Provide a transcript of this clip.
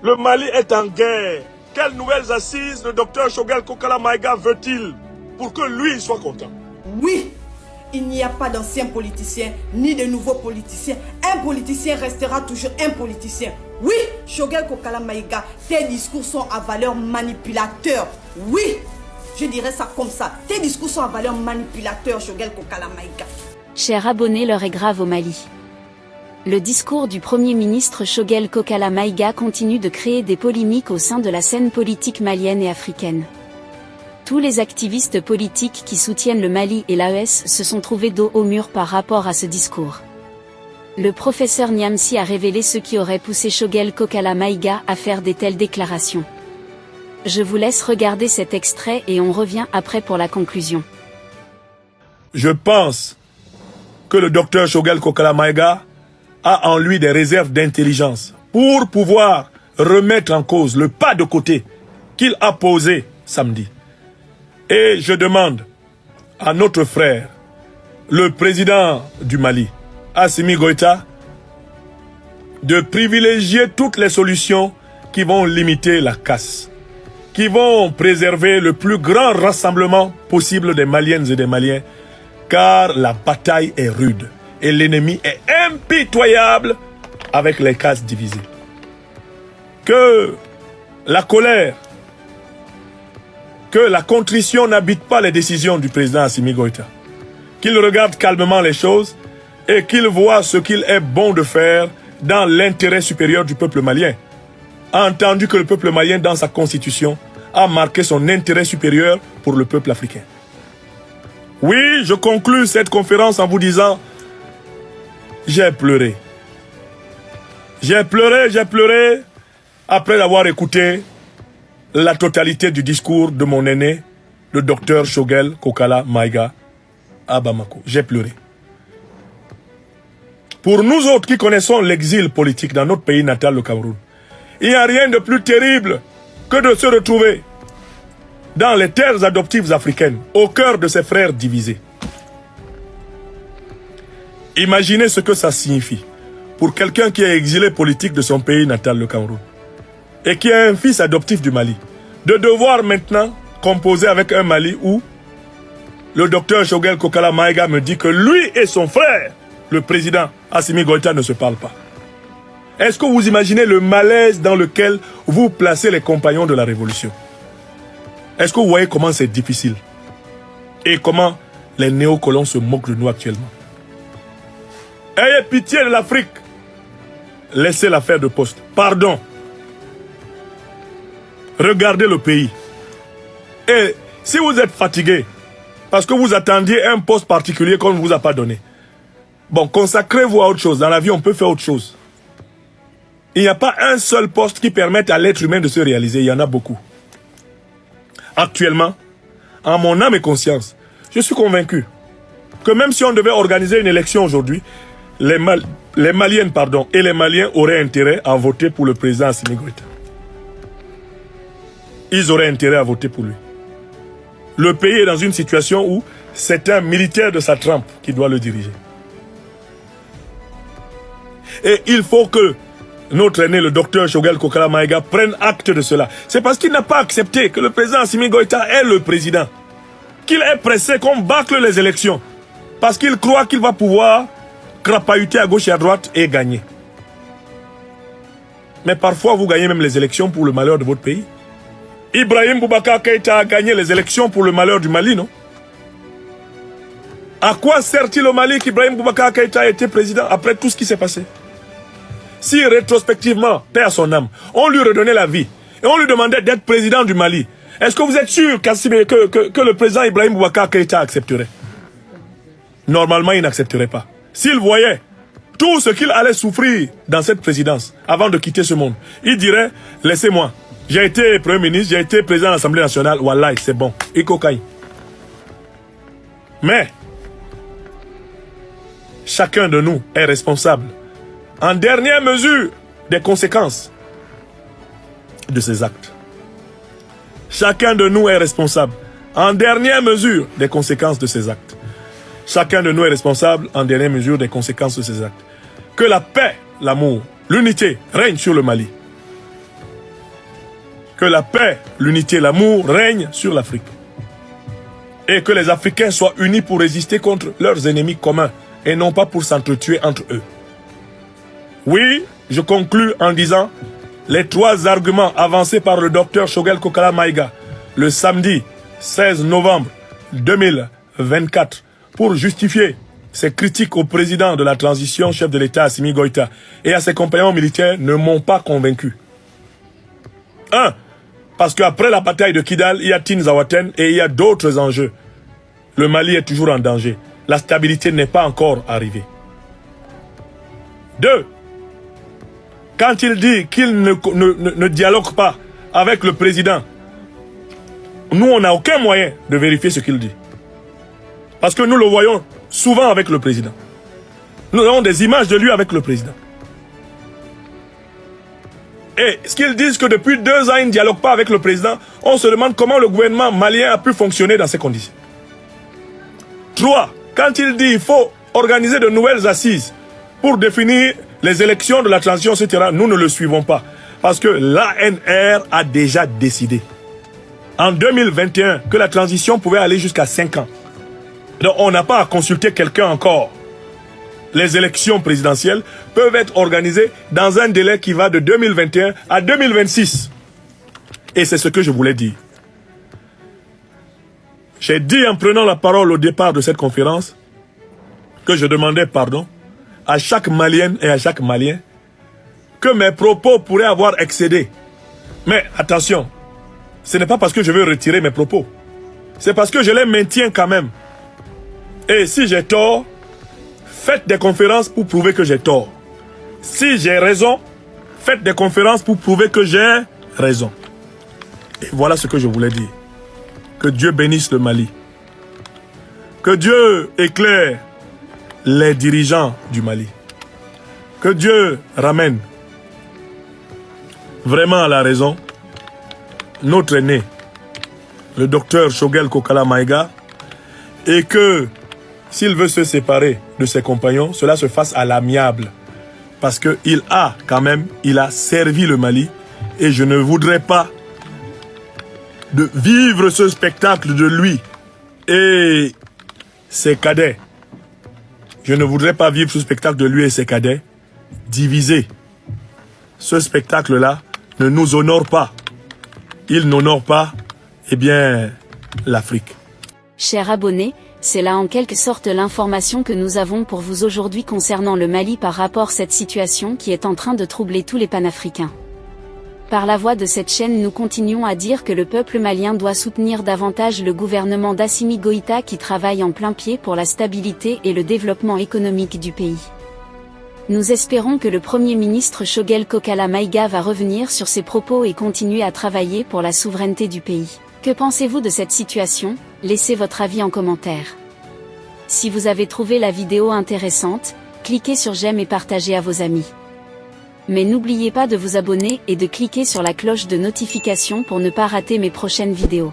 Le Mali est en guerre. Quelles nouvelles assises le docteur Choguel Kokala Maïga veut-il pour que lui soit content? Oui, il n'y a pas d'anciens politiciens ni de nouveaux politiciens. Un politicien restera toujours un politicien. Oui, Choguel Kokala Maïga, tes discours sont à valeur manipulateur. Oui, je dirais ça comme ça. Tes discours sont à valeur manipulateur, Choguel Kokala Maïga. Chers abonnés, l'heure est grave au Mali. Le discours du Premier ministre Choguel Kokala Maïga continue de créer des polémiques au sein de la scène politique malienne et africaine. Tous les activistes politiques qui soutiennent le Mali et l'AES se sont trouvés dos au mur par rapport à ce discours. Le professeur Niamsi a révélé ce qui aurait poussé Choguel Kokala Maïga à faire de telles déclarations. Je vous laisse regarder cet extrait et on revient après pour la conclusion. Je pense que le docteur Choguel Kokala Maïga a en lui des réserves d'intelligence pour pouvoir remettre en cause le pas de côté qu'il a posé samedi. Et je demande à notre frère, le président du Mali, Assimi Goïta, de privilégier toutes les solutions qui vont limiter la casse, qui vont préserver le plus grand rassemblement possible des Maliennes et des Maliens, car la bataille est rude et l'ennemi est impitoyable avec les cases divisées. Que la colère, que la contrition n'habite pas les décisions du président Assimi Goïta. Qu'il regarde calmement les choses et qu'il voit ce qu'il est bon de faire dans l'intérêt supérieur du peuple malien. Entendu que le peuple malien, dans sa constitution, a marqué son intérêt supérieur pour le peuple africain. Oui, je conclus cette conférence en vous disant: j'ai pleuré. J'ai pleuré après avoir écouté la totalité du discours de mon aîné, le docteur Choguel Kokala Maïga, à Bamako. J'ai pleuré. Pour nous autres qui connaissons l'exil politique dans notre pays natal, le Cameroun, il n'y a rien de plus terrible que de se retrouver dans les terres adoptives africaines, au cœur de ses frères divisés. Imaginez ce que ça signifie pour quelqu'un qui est exilé politique de son pays natal, le Cameroun, et qui est un fils adoptif du Mali, de devoir maintenant composer avec un Mali où le docteur Choguel Kokala Maïga me dit que lui et son frère, le président Assimi Goïta, ne se parlent pas. Est-ce que vous imaginez le malaise dans lequel vous placez les compagnons de la révolution? Est-ce que vous voyez comment c'est difficile? Et comment les néocolons se moquent de nous actuellement? Ayez pitié de l'Afrique. Laissez l'affaire de poste. Pardon. Regardez le pays. Et si vous êtes fatigué, parce que vous attendiez un poste particulier qu'on ne vous a pas donné, bon, consacrez-vous à autre chose. Dans la vie, on peut faire autre chose. Il n'y a pas un seul poste qui permette à l'être humain de se réaliser. Il y en a beaucoup. Actuellement, en mon âme et conscience, je suis convaincu que même si on devait organiser une élection aujourd'hui, les Maliennes et les Maliens auraient intérêt à voter pour le président Assimi Goïta. Ils auraient intérêt à voter pour lui. Le pays est dans une situation où c'est un militaire de sa trempe qui doit le diriger. Et il faut que notre aîné, le docteur Choguel Kokala Maïga, prenne acte de cela. C'est parce qu'il n'a pas accepté que le président Assimi Goïta est le président, qu'il est pressé qu'on bâcle les élections, parce qu'il croit qu'il va pouvoir crapahuter à gauche et à droite et gagner. Mais parfois, vous gagnez même les élections pour le malheur de votre pays. Ibrahim Boubacar Keïta a gagné les élections pour le malheur du Mali, non? À quoi sert-il au Mali qu'Ibrahim Boubacar Keïta a été président après tout ce qui s'est passé? Si rétrospectivement, paix à son âme, on lui redonnait la vie et on lui demandait d'être président du Mali, est-ce que vous êtes sûr que le président Ibrahim Boubacar Keïta accepterait? Normalement, il n'accepterait pas. S'il voyait tout ce qu'il allait souffrir dans cette présidence avant de quitter ce monde, il dirait: laissez-moi, j'ai été Premier ministre, j'ai été président de l'Assemblée nationale, wallah, c'est bon, et cocaïne. Mais, chacun de nous est responsable, en dernière mesure, des conséquences de ses actes. Chacun de nous est responsable, en dernière mesure, des conséquences de ses actes. Chacun de nous est responsable, en dernière mesure, des conséquences de ses actes. Que la paix, l'amour, l'unité règnent sur le Mali. que la paix, l'unité, l'amour règnent sur l'Afrique. Et que les Africains soient unis pour résister contre leurs ennemis communs et non pas pour s'entretuer entre eux. Oui, je conclus en disant les 3 arguments avancés par le docteur Choguel Kokala Maïga le samedi 16 novembre 2024 pour justifier ses critiques au président de la transition, chef de l'État Assimi Goïta, et à ses compagnons militaires ne m'ont pas convaincu. 1. Parce qu'après la bataille de Kidal, il y a Tinzawaten et il y a d'autres enjeux. Le Mali est toujours en danger. La stabilité n'est pas encore arrivée. 2. Quand il dit qu'il ne dialogue pas avec le président, nous, on n'a aucun moyen de vérifier ce qu'il dit. Parce que nous le voyons souvent avec le président. Nous avons des images de lui avec le président. Et ce qu'ils disent que depuis 2 ans, ils ne dialoguent pas avec le président, on se demande comment le gouvernement malien a pu fonctionner dans ces conditions. 3. Quand il dit qu'il faut organiser de nouvelles assises pour définir les élections de la transition, etc., nous ne le suivons pas. Parce que l'ANR a déjà décidé en 2021 que la transition pouvait aller jusqu'à 5 ans. Donc on n'a pas à consulter quelqu'un encore. Les élections présidentielles peuvent être organisées dans un délai qui va de 2021 à 2026. Et c'est ce que je voulais dire. J'ai dit en prenant la parole au départ de cette conférence que je demandais pardon à chaque Malienne et à chaque Malien que mes propos pourraient avoir excédé. Mais attention, ce n'est pas parce que je veux retirer mes propos. C'est parce que je les maintiens quand même. Et si j'ai tort, faites des conférences pour prouver que j'ai tort. Si j'ai raison, faites des conférences pour prouver que j'ai raison. Et voilà ce que je voulais dire. Que Dieu bénisse le Mali. Que Dieu éclaire les dirigeants du Mali. Que Dieu ramène vraiment à la raison notre aîné, le docteur Choguel Kokala Maïga, et que s'il veut se séparer de ses compagnons, cela se fasse à l'amiable. Parce qu'il a quand même, il a servi le Mali et je ne voudrais pas de vivre ce spectacle de lui et ses cadets. Je ne voudrais pas vivre ce spectacle de lui et ses cadets divisés. Ce spectacle-là ne nous honore pas. Il n'honore pas, eh bien, l'Afrique. Chers abonnés, c'est là en quelque sorte l'information que nous avons pour vous aujourd'hui concernant le Mali par rapport à cette situation qui est en train de troubler tous les panafricains. Par la voix de cette chaîne, nous continuons à dire que le peuple malien doit soutenir davantage le gouvernement d'Assimi Goïta qui travaille en plein pied pour la stabilité et le développement économique du pays. Nous espérons que le Premier ministre Choguel Kokala Maïga va revenir sur ses propos et continuer à travailler pour la souveraineté du pays. Que pensez-vous de cette situation? Laissez votre avis en commentaire. Si vous avez trouvé la vidéo intéressante, cliquez sur j'aime et partagez à vos amis. Mais n'oubliez pas de vous abonner et de cliquer sur la cloche de notification pour ne pas rater mes prochaines vidéos.